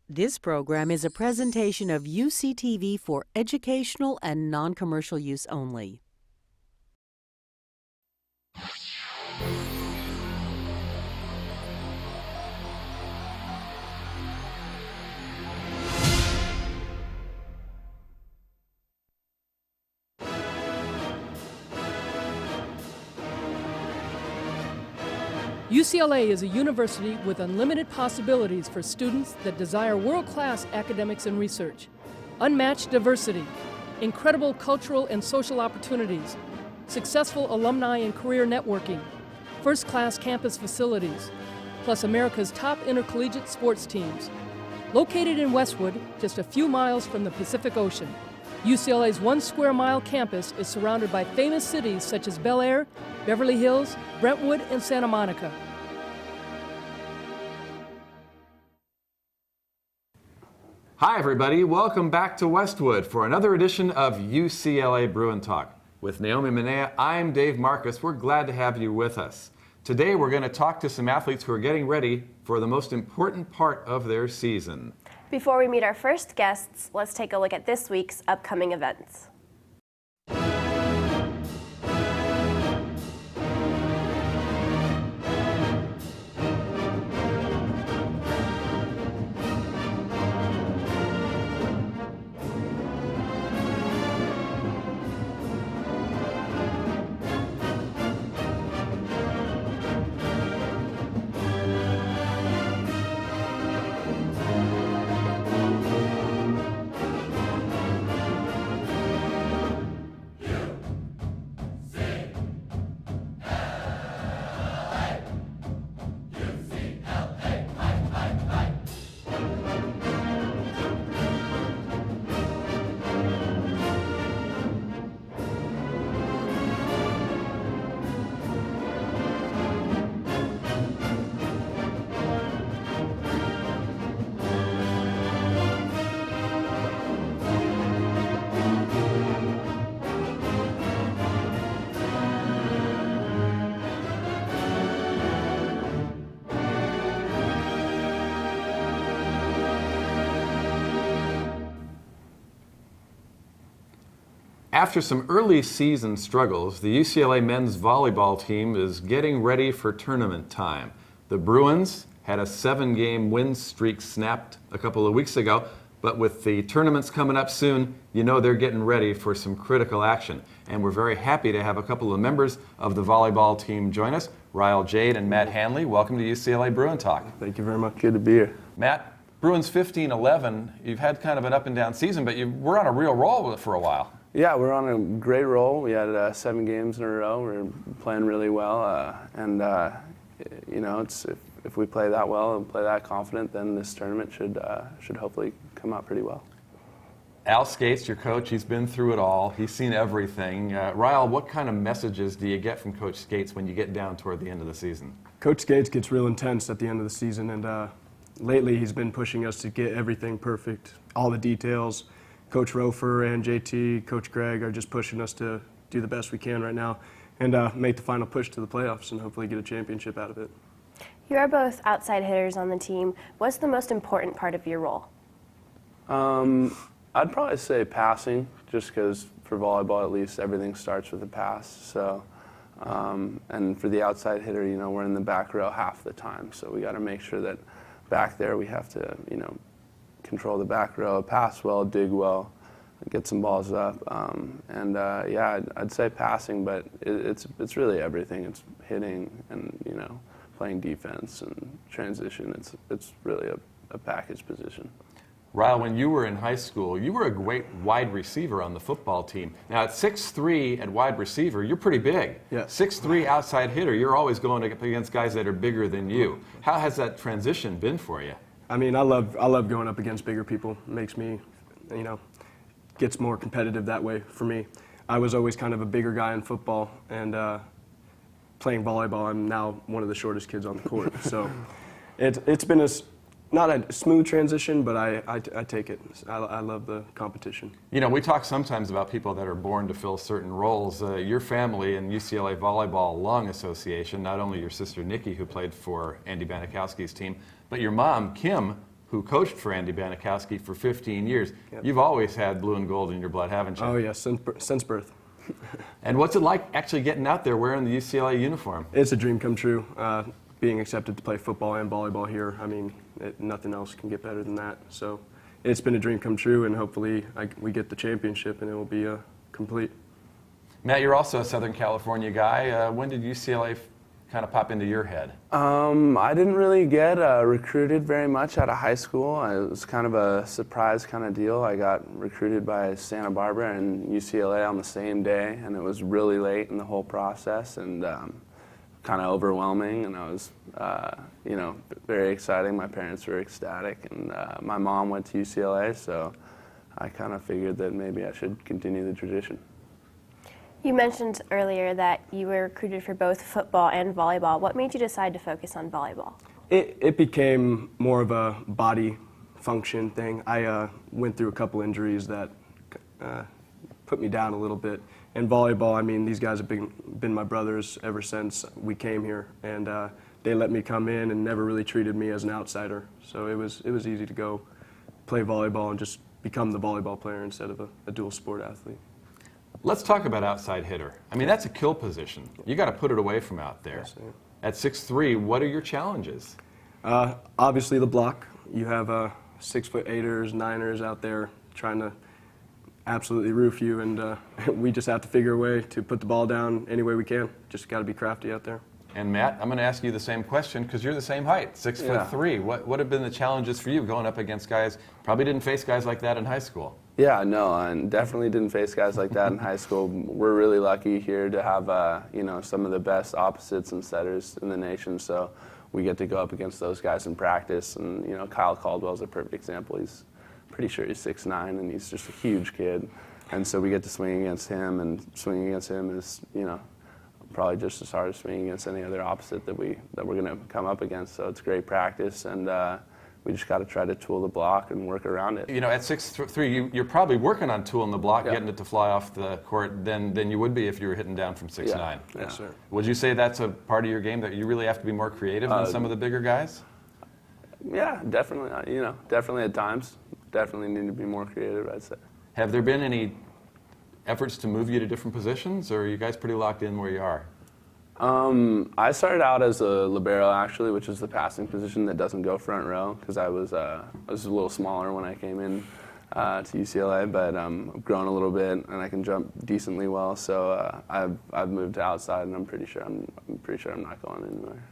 This program is a presentation of UCTV for educational and non-commercial use only. UCLA is a university with unlimited possibilities for students that desire world-class academics and research, unmatched diversity, incredible cultural and social opportunities, successful alumni and career networking, first-class campus facilities, plus America's top intercollegiate sports teams. Located in Westwood, just a few miles from the Pacific Ocean, UCLA's 1 square mile campus is surrounded by famous cities such as Bel Air, Beverly Hills, Brentwood, and Santa Monica. Hi everybody, welcome back to Westwood for another edition of UCLA Bruin Talk. With Naomi Minea, I'm Dave Marcus. We're glad to have you with us. Today we're going to talk to some athletes who are getting ready for the most important part of their season. Before we meet our first guests, let's take a look at this week's upcoming events. After some early season struggles, the UCLA men's volleyball team is getting ready for tournament time. The Bruins had a 7-game win streak snapped a couple of weeks ago, but with the tournaments coming up soon, you know they're getting ready for some critical action. And we're very happy to have a couple of members of the volleyball team join us, Jagd and Matt Hanley. Welcome to UCLA Bruin Talk. Thank you very much. Good to be here. Matt, Bruins 15-11, you've had kind of an up and down season, but you were on a real roll for a while. Yeah, we're on a great roll. We had 7 games in a row. We're playing really well, you know, if we play that well and play that confident, then this tournament should hopefully come out pretty well. Al Skates, your coach, he's been through it all. He's seen everything. Ryle, what kind of messages do you get from Coach Skates when you get down toward the end of the season? Coach Skates gets real intense at the end of the season, and lately he's been pushing us to get everything perfect, all the details. Coach Rofer and JT, Coach Greg are just pushing us to do the best we can right now and make the final push to the playoffs and hopefully get a championship out of it. You are both outside hitters on the team. What's the most important part of your role? I'd probably say passing, just because for volleyball at least everything starts with a pass. So, and for the outside hitter, you know, we're in the back row half the time, so we got to make sure that back there we have to, you know, control the back row, pass well, dig well, get some balls up, yeah, I'd say passing, but it's really everything. It's hitting and, you know, playing defense and transition. It's really a package position. Ryle, when you were in high school, you were a great wide receiver on the football team. Now at 6'3" at wide receiver, you're pretty big. Yeah. 6'3" outside hitter, you're always going against guys that are bigger than you. How has that transition been for you? I mean, I love going up against bigger people. It makes me, you know, gets more competitive that way for me. I was always kind of a bigger guy in football, and playing volleyball, I'm now one of the shortest kids on the court. So it's been not a smooth transition, but I take it. I love the competition. You know, we talk sometimes about people that are born to fill certain roles. Your family and UCLA Volleyball Alumni Association, not only your sister Nikki, who played for Andy Banikowski's team, but your mom, Kim, who coached for Andy Banikowski for 15 years. Yep. You've always had blue and gold in your blood, haven't you? Oh, yeah, since birth. And what's it like actually getting out there wearing the UCLA uniform? It's a dream come true. Being accepted to play football and volleyball here, I mean, nothing else can get better than that. So it's been a dream come true, and hopefully we get the championship and it will be complete. Matt, you're also a Southern California guy. When did UCLA kind of pop into your head? I didn't really get recruited very much out of high school. It was kind of a surprise kind of deal. I got recruited by Santa Barbara and UCLA on the same day, and it was really late in the whole process and kind of overwhelming. And I was, very exciting. My parents were ecstatic, and my mom went to UCLA, so I kind of figured that maybe I should continue the tradition. You mentioned earlier that you were recruited for both football and volleyball. What made you decide to focus on volleyball? It became more of a body function thing. I went through a couple injuries that put me down a little bit. And volleyball, I mean, these guys have been my brothers ever since we came here, and they let me come in and never really treated me as an outsider. So it was easy to go play volleyball and just become the volleyball player instead of a dual sport athlete. Let's talk about outside hitter. I mean, that's a kill position. You got to put it away from out there. Yes, yeah. At 6'3", what are your challenges? Obviously the block. You have 6'8"ers, 9'ers out there trying to absolutely roof you, and we just have to figure a way to put the ball down any way we can. Just got to be crafty out there. And Matt, I'm going to ask you the same question because you're the same height, 6'3". Yeah. What have been the challenges for you going up against guys? Probably didn't face guys like that in high school. Yeah, no, and definitely didn't face guys like that in high school. We're really lucky here to have, some of the best opposites and setters in the nation. So we get to go up against those guys in practice. And Kyle Caldwell's a perfect example. He's pretty sure he's 6'9", and he's just a huge kid. And so we get to swing against him, and swinging against him is, probably just as hard as swinging against any other opposite that we're going to come up against. So it's great practice, and we just got to try to tool the block and work around it. At 6'3", you're probably working on tooling the block, getting it to fly off the court than you would be if you were hitting down from 6'9". Yeah. Yes, sir. Would you say that's a part of your game that you really have to be more creative than some of the bigger guys? Yeah, definitely. Definitely at times. Definitely need to be more creative, I'd say. Have there been any efforts to move you to different positions, or are you guys pretty locked in where you are? I started out as a libero, actually, which is the passing position that doesn't go front row, because I was a little smaller when I came in to UCLA, but I've grown a little bit and I can jump decently well. So I've moved to outside, and I'm pretty sure I'm not going anywhere.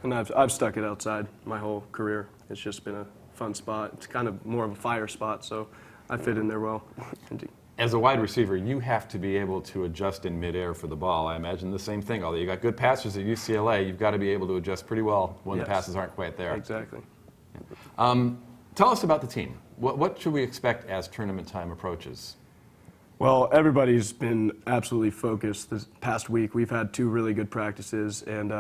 And I've stuck it outside my whole career. It's just been a fun spot. It's kind of more of a fire spot, so I fit in there well. As a wide receiver, you have to be able to adjust in midair for the ball. I imagine the same thing. Although you got good passers at UCLA, you've got to be able to adjust pretty well when the passes aren't quite there. Exactly. Tell us about the team. What should we expect as tournament time approaches? Well, everybody's been absolutely focused this past week. We've had 2 really good practices, and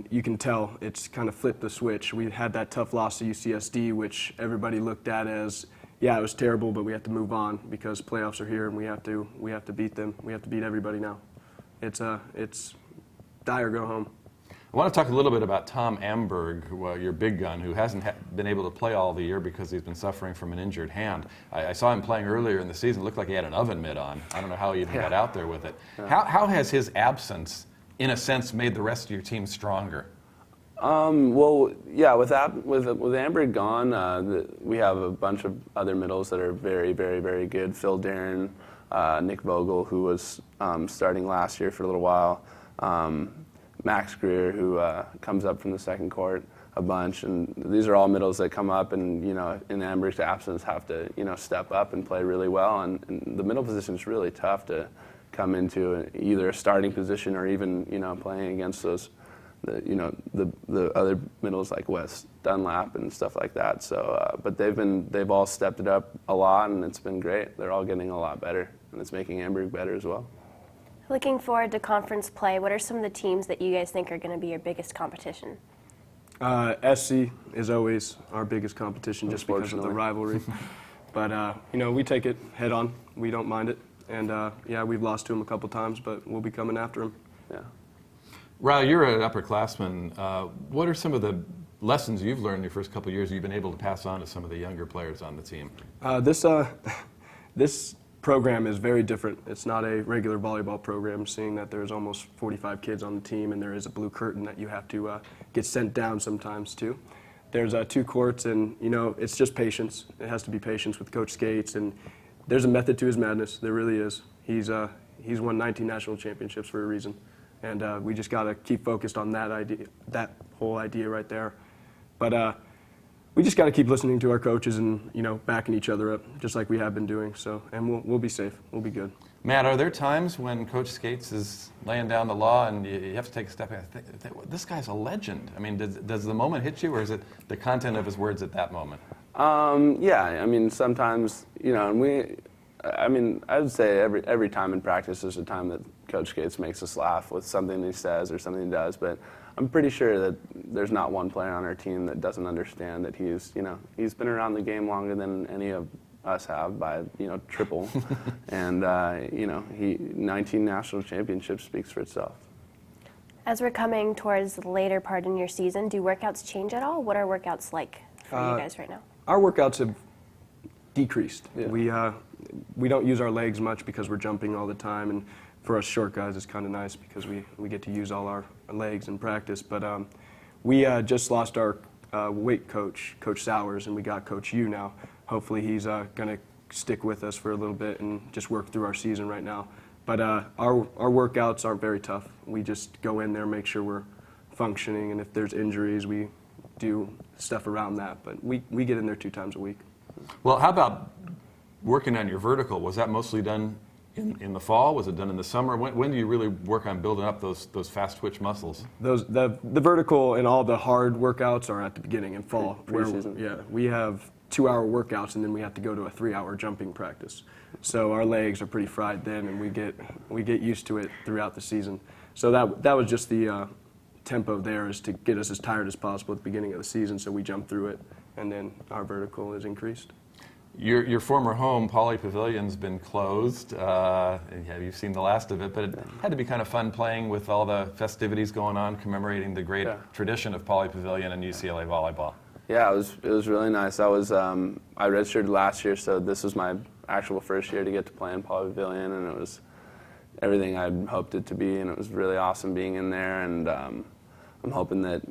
you can tell it's kind of flipped the switch. We had that tough loss to UCSD, which everybody looked at as, yeah, it was terrible, but we have to move on because playoffs are here, and we have to beat them. We have to beat everybody now. It's die or go home. I want to talk a little bit about Tom Amberg, your big gun, who hasn't been able to play all the year because he's been suffering from an injured hand. I saw him playing earlier in the season. It looked like he had an oven mitt on. I don't know how he even got out there with it. Yeah. How has his absence, in a sense, made the rest of your team stronger? Well, yeah, with Amberg gone, we have a bunch of other middles that are very, very, very good. Phil Darren, Nick Vogel, who was starting last year for a little while, Max Greer, who comes up from the second court a bunch, and these are all middles that come up and, in Amberg's absence have to, step up and play really well, and the middle position is really tough to come into either a starting position or even, playing against those, the other middles like Wes Dunlap and stuff like that. So, but they've all stepped it up a lot, and it's been great. They're all getting a lot better, and it's making Amberg better as well. Looking forward to conference play, what are some of the teams that you guys think are going to be your biggest competition? SC is always our biggest competition just because of the rivalry. But, we take it head on. We don't mind it. And, we've lost to them a couple times, but we'll be coming after them. Yeah. Riley, you're an upperclassman. What are some of the lessons you've learned in your first couple of years you've been able to pass on to some of the younger players on the team? This program is very different. It's not a regular volleyball program, seeing that there's almost 45 kids on the team and there is a blue curtain that you have to get sent down sometimes to. There's 2 courts, and it's just patience. It has to be patience with Coach Skates, and there's a method to his madness. There really is. He's won 19 national championships for a reason, and we just got to keep focused on that idea, that whole idea right there. But we just got to keep listening to our coaches and backing each other up, just like we have been doing. So, and we'll be safe. We'll be good. Matt, are there times when Coach Skates is laying down the law and you have to take a step back and think, this guy's a legend? I mean, does the moment hit you, or is it the content of his words at that moment? Yeah, I mean, sometimes, and I would say every time in practice is a time that Coach Skates makes us laugh with something he says or something he does, but I'm pretty sure that there's not one player on our team that doesn't understand that he's been around the game longer than any of us have by, triple. And, 19 national championships speaks for itself. As we're coming towards the later part in your season, do workouts change at all? What are workouts like for you guys right now? Our workouts have decreased. Yeah. We don't use our legs much because we're jumping all the time, and for us short guys it's kind of nice because we get to use all our legs in practice. But we just lost our weight coach, Coach Sowers, and we got Coach Yu now. Hopefully he's going to stick with us for a little bit and just work through our season right now. But our workouts aren't very tough. We just go in there, make sure we're functioning, and if there's injuries, we do stuff around that. But we get in there 2 times a week. Well, how about working on your vertical? Was that mostly done in the fall? Was it done in the summer? When do you really work on building up those fast twitch muscles? The vertical and all the hard workouts are at the beginning in fall. Preseason. Yeah, we have 2-hour workouts, and then we have to go to a 3-hour jumping practice. So our legs are pretty fried then, and we get used to it throughout the season. So that was just the tempo there, is to get us as tired as possible at the beginning of the season, so we jump through it, and then our vertical is increased. Your former home, Pauley Pavilion's been closed. You've seen the last of it, but it had to be kind of fun playing with all the festivities going on, commemorating the great tradition of Pauley Pavilion and UCLA volleyball. Yeah, it was really nice. I redshirted last year, so this was my actual first year to get to play in Pauley Pavilion, and it was everything I'd hoped it to be, and it was really awesome being in there. And I'm hoping that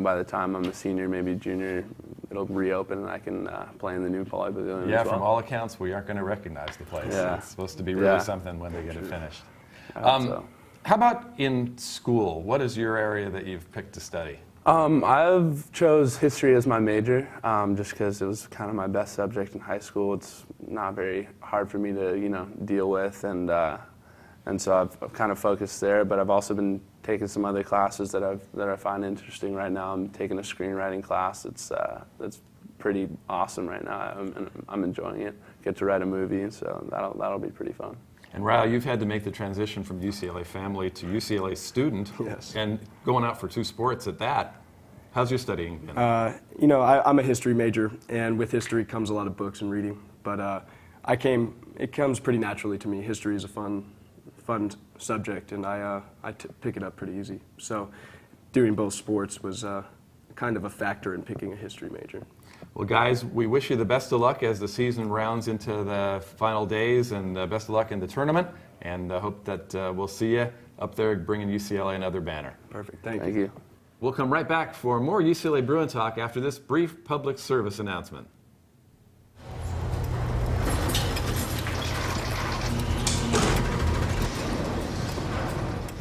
by the time I'm a senior, maybe junior, it'll reopen and I can play in the new Pauley Pavilion. Yeah, as well. From all accounts, we aren't going to recognize the place. Yeah. It's supposed to be really something when they get it finished. So. How about in school? What is your area that you've picked to study? I've chose history as my major, just because it was kind of my best subject in high school. It's not very hard for me to, deal with, and so I've kind of focused there. But I've also been taking some other classes that I find interesting right now. I'm taking a screenwriting class. That's pretty awesome right now. I'm enjoying it. Get to write a movie, so that'll be pretty fun. And Ryle, you've had to make the transition from UCLA family to UCLA student, and going out for 2 sports at that. How's your studying been? I'm a history major, and with history comes a lot of books and reading. But it comes pretty naturally to me. History is a fun subject, and I pick it up pretty easy. So doing both sports was kind of a factor in picking a history major. Well, guys, we wish you the best of luck as the season rounds into the final days, and best of luck in the tournament, and I hope that we'll see you up there bringing UCLA another banner. Perfect. Thank you. We'll come right back for more UCLA Bruin Talk after this brief public service announcement.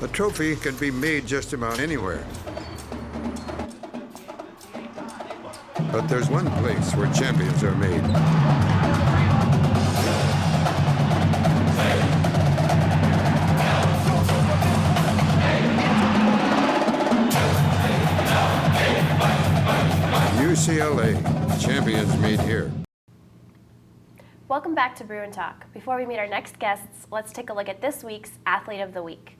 A trophy can be made just about anywhere. But there's one place where champions are made. UCLA, champions meet here. Welcome back to Bruin Talk. Before we meet our next guests, let's take a look at this week's Athlete of the Week.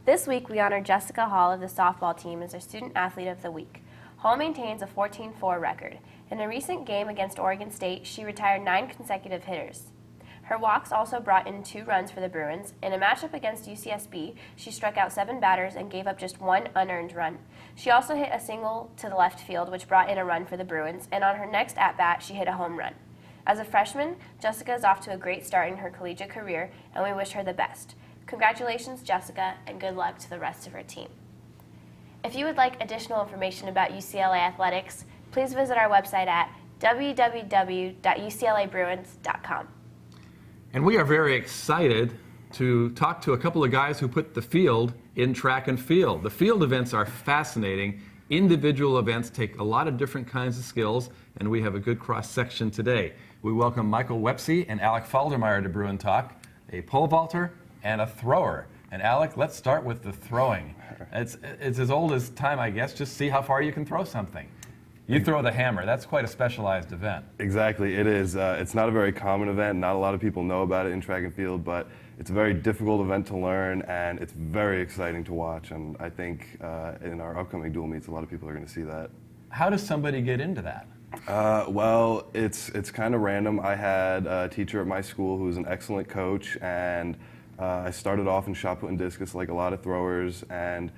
This week, we honor Jessica Hall of the softball team as our Student Athlete of the Week. Hall maintains a 14-4 record. In a recent game against Oregon State, she retired 9 consecutive hitters. Her walks also brought in 2 runs for the Bruins. In a matchup against UCSB, she struck out 7 batters and gave up just 1 unearned run. She also hit a single to the left field, which brought in a run for the Bruins, and on her next at-bat, she hit a home run. As a freshman, Jessica is off to a great start in her collegiate career, and we wish her the best. Congratulations, Jessica, and good luck to the rest of her team. If you would like additional information about UCLA athletics, please visit our website at www.uclabruins.com. And we are very excited to talk to a couple of guys who put the field in track and field. The field events are fascinating. Individual events take a lot of different kinds of skills, and we have a good cross-section today. We welcome Michael Woepse and Alec Faldermeyer to Bruin Talk, a pole vaulter and a thrower. And Alec, let's start with the throwing. It's as old as time, I guess. Just see how far you can throw something. You throw the hammer. That's quite a specialized event. Exactly, it is. It's not a very common event. Not a lot of people know about it in track and field, but it's a very difficult event to learn, and it's very exciting to watch. And I think in our upcoming dual meets, a lot of people are going to see that. How does somebody get into that? Well, it's kind of random. I had a teacher at my school who was an excellent coach, and I started off in shot put and discus like a lot of throwers, and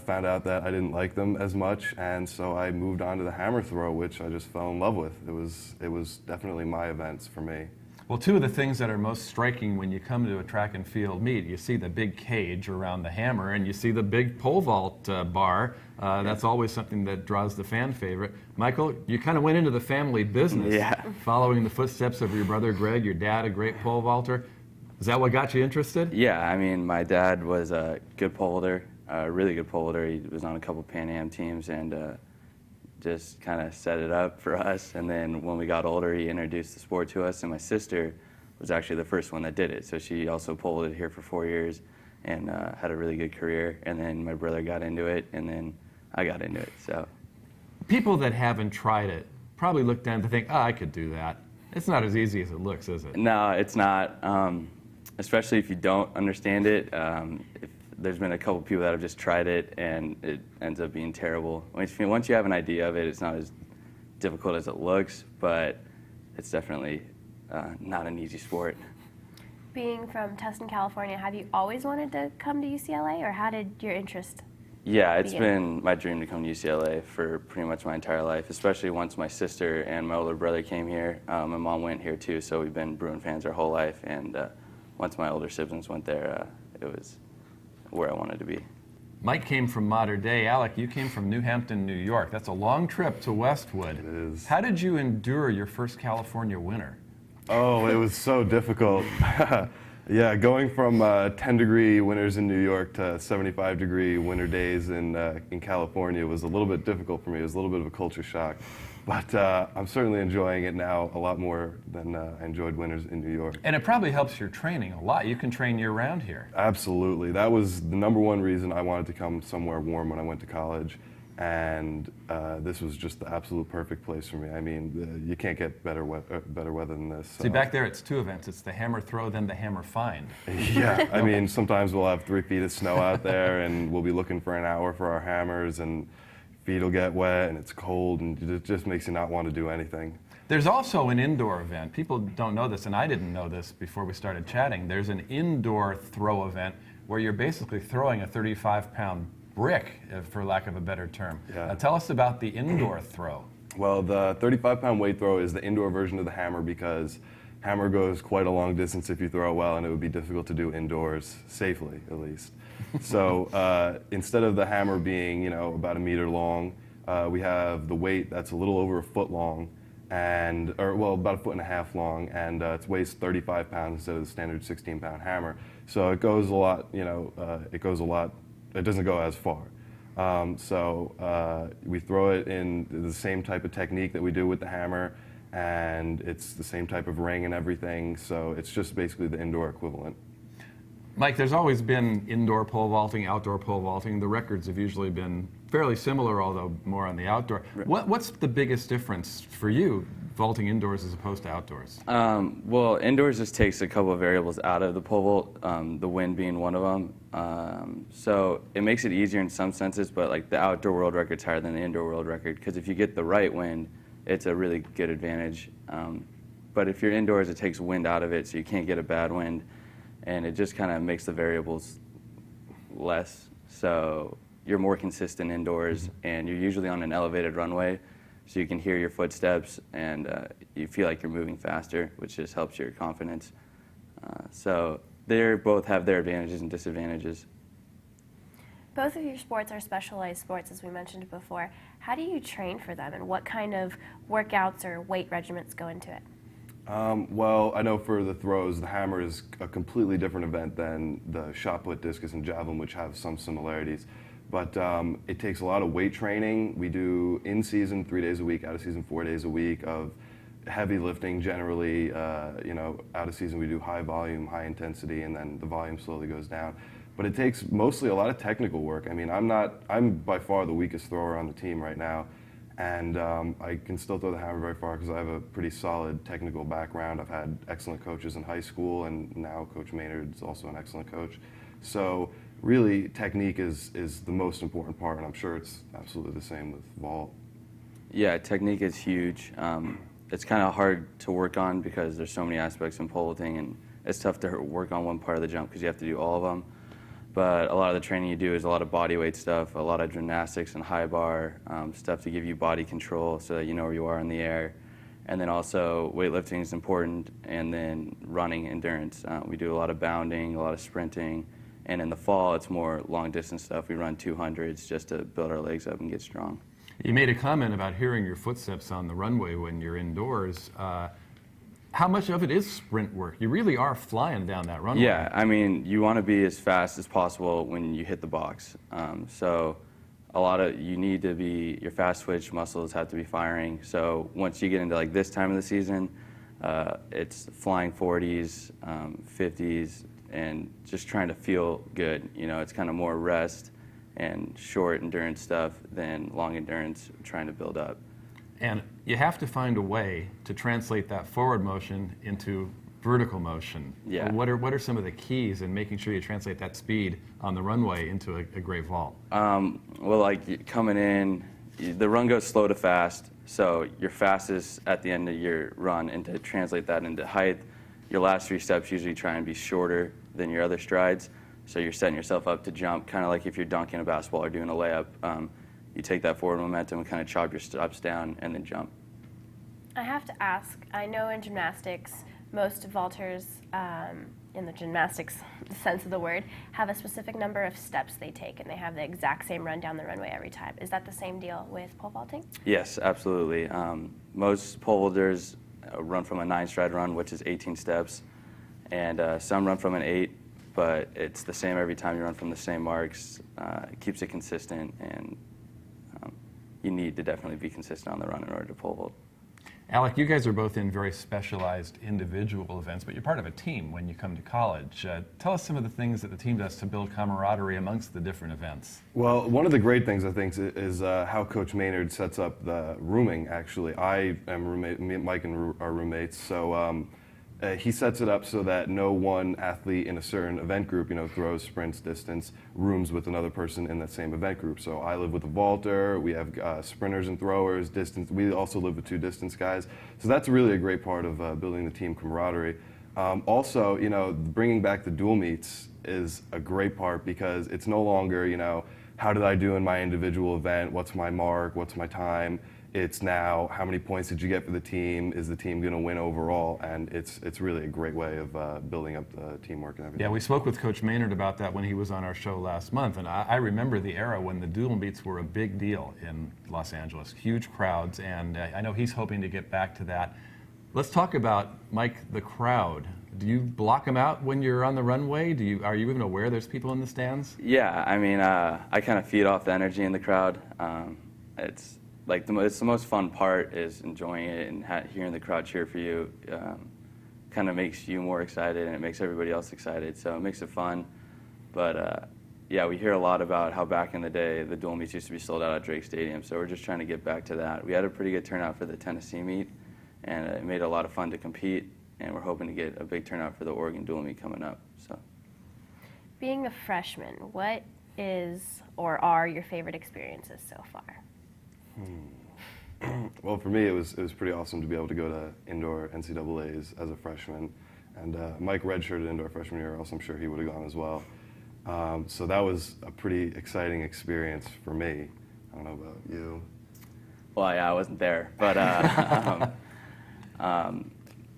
found out that I didn't like them as much, and so I moved on to the hammer throw, which I just fell in love with. It was definitely my events for me. Well, 2 of the things that are most striking when you come to a track and field meet, you see the big cage around the hammer, and you see the big pole vault bar. That's always something that draws the fan favorite. Michael, you kind of went into the family business, following the footsteps of your brother Greg, your dad, a great pole vaulter. Is that what got you interested? Yeah, I mean, my dad was a good pole vaulter. Really good pole vaulter. He was on a couple Pan Am teams and just kind of set it up for us. And then when we got older, he introduced the sport to us. And my sister was actually the first one that did it. So she also pole vaulted here for 4 years and had a really good career. And then my brother got into it, and then I got into it. So people that haven't tried it probably look down to think, oh, I could do that. It's not as easy as it looks, is it? No, it's not. Especially if you don't understand it. There's been a couple people that have just tried it, and it ends up being terrible. Once you have an idea of it, it's not as difficult as it looks, but it's definitely not an easy sport. Being from Tustin, California, have you always wanted to come to UCLA, or how did your interest Yeah, it's begin? been my dream to come to UCLA for pretty much my entire life, especially once my sister and my older brother came here. My mom went here too, so we've been Bruin fans our whole life, and once my older siblings went there, it was where I wanted to be. Mike came from Modern Day. Alec, you came from New Hampton, New York. That's a long trip to Westwood. It is. How did you endure your first California winter? Oh, it was so difficult. Yeah, going from 10-degree winters in New York to 75-degree winter days in California was a little bit difficult for me. It was a little bit of a culture shock. But I'm certainly enjoying it now a lot more than I enjoyed winters in New York. And it probably helps your training a lot. You can train year-round here. Absolutely. That was the #1 reason I wanted to come somewhere warm when I went to college. And this was just the absolute perfect place for me. I mean, you can't get better weather than this. See, back there it's 2 events. It's the hammer throw, then the hammer find. Yeah, I mean, sometimes we'll have 3 feet of snow out there, and we'll be looking for an hour for our hammers, and feet will get wet, and it's cold, and it just makes you not want to do anything. There's also an indoor event. People don't know this, and I didn't know this before we started chatting. There's an indoor throw event where you're basically throwing a 35-pound brick, for lack of a better term. Yeah. Tell us about the indoor throw. Well, the 35-pound weight throw is the indoor version of the hammer because hammer goes quite a long distance if you throw it well, and it would be difficult to do indoors, safely at least. So instead of the hammer being, about 1 meter long, we have the weight that's a little over 1 foot long, about 1.5 feet long, and it weighs 35 pounds instead of the standard 16-pound hammer. So it goes a lot, it doesn't go as far. We throw it in the same type of technique that we do with the hammer, and it's the same type of ring and everything, so it's just basically the indoor equivalent. Mike, there's always been indoor pole vaulting, outdoor pole vaulting. The records have usually been fairly similar, although more on the outdoor. Right. What's the biggest difference for you, vaulting indoors as opposed to outdoors? Well, indoors just takes a couple of variables out of the pole vault, the wind being one of them. So it makes it easier in some senses, but like the outdoor world record's higher than the indoor world record, because if you get the right wind, it's a really good advantage. But if you're indoors, it takes wind out of it, so you can't get a bad wind, and it just kind of makes the variables less. So you're more consistent indoors, and you're usually on an elevated runway, so you can hear your footsteps, and you feel like you're moving faster, which just helps your confidence. So they both have their advantages and disadvantages. Both of your sports are specialized sports, as we mentioned before. How do you train for them, and what kind of workouts or weight regimens go into it? Well, I know for the throws, the hammer is a completely different event than the shot put, discus, and javelin, which have some similarities. But it takes a lot of weight training. We do in season 3 days a week, out of season 4 days a week of heavy lifting generally. You know, out of season we do high volume, high intensity, and then the volume slowly goes down. But it takes mostly a lot of technical work. I mean, I'm by far the weakest thrower on the team right now. And I can still throw the hammer very far because I have a pretty solid technical background. I've had excellent coaches in high school, and now Coach Maynard is also an excellent coach. So really, technique is the most important part, and I'm sure it's absolutely the same with vault. Yeah, technique is huge. It's kind of hard to work on because there's so many aspects in pole vaulting, and it's tough to work on one part of the jump because you have to do all of them. But a lot of the training you do is a lot of body weight stuff, a lot of gymnastics and high bar, stuff to give you body control so that you know where you are in the air. And then also weightlifting is important, and then running endurance. We do a lot of bounding, a lot of sprinting, and in the fall it's more long distance stuff. We run 200s just to build our legs up and get strong. You made a comment about hearing your footsteps on the runway when you're indoors. How much of it is sprint work? You really are flying down that runway. Yeah, I mean, you want to be as fast as possible when you hit the box. So you need to be, your fast twitch muscles have to be firing. So once you get into like this time of the season, it's flying 40s, 50s, and just trying to feel good. You know, it's kind of more rest and short endurance stuff than long endurance trying to build up. And you have to find a way to translate that forward motion into vertical motion. Yeah. What are some of the keys in making sure you translate that speed on the runway into a great vault? Well, like coming in, the run goes slow to fast, so your fastest at the end of your run, and to translate that into height, your last 3 steps usually try and be shorter than your other strides, so you're setting yourself up to jump, kind of like if you're dunking a basketball or doing a layup. You take that forward momentum and kind of chop your steps down and then jump. I have to ask, I know in gymnastics, most vaulters, in the gymnastics sense of the word, have a specific number of steps they take, and they have the exact same run down the runway every time. Is that the same deal with pole vaulting? Yes, absolutely. Most pole vaulters run from a 9-stride run, which is 18 steps, and some run from an 8, but it's the same every time. You run from the same marks. It keeps it consistent, and you need to definitely be consistent on the run in order to pole vault. Alec, you guys are both in very specialized individual events, but you're part of a team when you come to college. Tell us some of the things that the team does to build camaraderie amongst the different events. Well, one of the great things, I think, is how Coach Maynard sets up the rooming, actually. I am roommate, me and Mike are roommates, so he sets it up so that no one athlete in a certain event group, you know, throws, sprints, distance, rooms with another person in that same event group. So I live with a vaulter, we have sprinters and throwers, distance. We also live with 2 distance guys. So that's really a great part of building the team camaraderie. Also, you know, bringing back the dual meets is a great part because it's no longer, you know, how did I do in my individual event? What's my mark? What's my time? It's now, how many points did you get for the team? Is the team going to win overall? And it's really a great way of building up the teamwork and everything. Yeah, we spoke with Coach Maynard about that when he was on our show last month, and I remember the era when the dual meets were a big deal in Los Angeles, huge crowds, and I know he's hoping to get back to that. Let's talk about, Mike, the crowd. Do you block them out when you're on the runway? Are you even aware there's people in the stands? Yeah, I mean, I kind of feed off the energy in the crowd. It's the most fun part is enjoying it and hearing the crowd cheer for you. Kind of makes you more excited, and it makes everybody else excited, so it makes it fun. But yeah, we hear a lot about how back in the day the dual meets used to be sold out at Drake Stadium, so we're just trying to get back to that. We had a pretty good turnout for the Tennessee meet, and it made it a lot of fun to compete, and we're hoping to get a big turnout for the Oregon dual meet coming up. So, being a freshman, what is or are your favorite experiences so far? Well, for me, it was pretty awesome to be able to go to indoor NCAAs as a freshman. And Mike redshirted indoor freshman year, or else I'm sure he would have gone as well. So that was a pretty exciting experience for me. I don't know about you. Well, yeah, I wasn't there, but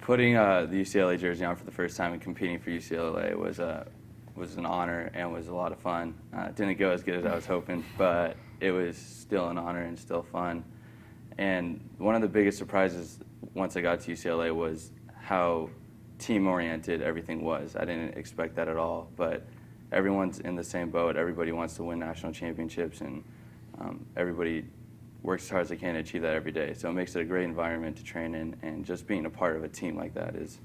putting the UCLA jersey on for the first time and competing for UCLA was an honor and was a lot of fun. It didn't go as good as I was hoping, but it was still an honor and still fun. And one of the biggest surprises once I got to UCLA was how team-oriented everything was. I didn't expect that at all, but everyone's in the same boat. Everybody wants to win national championships, and everybody works as hard as they can to achieve that every day. So it makes it a great environment to train in, and just being a part of a team like that has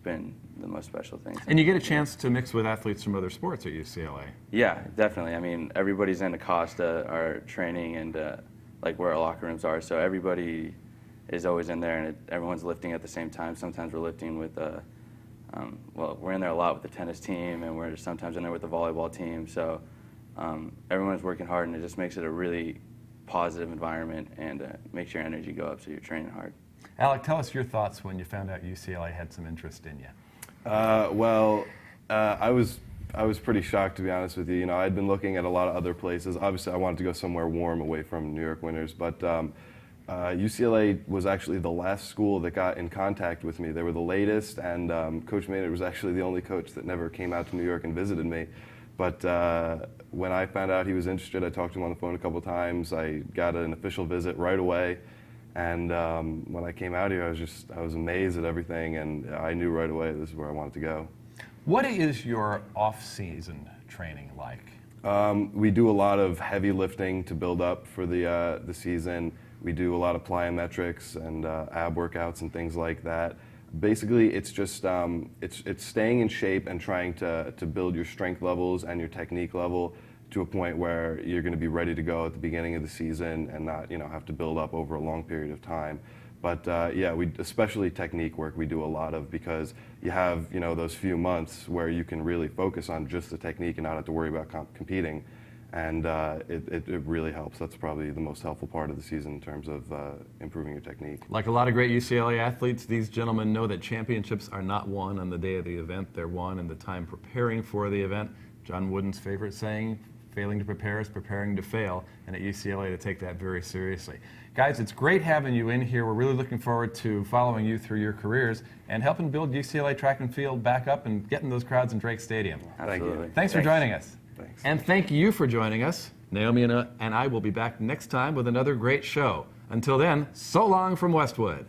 been the most special thing. And you get a chance to mix with athletes from other sports at UCLA. Yeah, definitely. I mean, everybody's in Acosta, our training, and like where our locker rooms are. So everybody is always in there, and everyone's lifting at the same time. Sometimes we're lifting with, well, we're in there a lot with the tennis team, and we're sometimes in there with the volleyball team. So everyone's working hard, and it just makes it a really positive environment and makes your energy go up, so you're training hard. Alec, tell us your thoughts when you found out UCLA had some interest in you. Well, I was pretty shocked, to be honest with you. You know, I'd been looking at a lot of other places. Obviously, I wanted to go somewhere warm away from New York winters, but UCLA was actually the last school that got in contact with me. They were the latest, and Coach Maynard was actually the only coach that never came out to New York and visited me. But when I found out he was interested, I talked to him on the phone a couple of times. I got an official visit right away. And when I came out here, I was amazed at everything, and I knew right away this is where I wanted to go. What is your off-season training like? We do a lot of heavy lifting to build up for the season. We do a lot of plyometrics and ab workouts and things like that. Basically, it's just it's staying in shape and trying to build your strength levels and your technique level to a point where you're going to be ready to go at the beginning of the season and not, you know, have to build up over a long period of time. But yeah, especially technique work we do a lot of, because you have, you know, those few months where you can really focus on just the technique and not have to worry about competing. And it really helps. That's probably the most helpful part of the season in terms of improving your technique. Like a lot of great UCLA athletes, these gentlemen know that championships are not won on the day of the event. They're won in the time preparing for the event. John Wooden's favorite saying, failing to prepare is preparing to fail, and at UCLA to take that very seriously. Guys, it's great having you in here. We're really looking forward to following you through your careers and helping build UCLA track and field back up and getting those crowds in Drake Stadium. Absolutely. Thanks for joining us. Thanks. And thank you for joining us. Naomi and I will be back next time with another great show. Until then, so long from Westwood.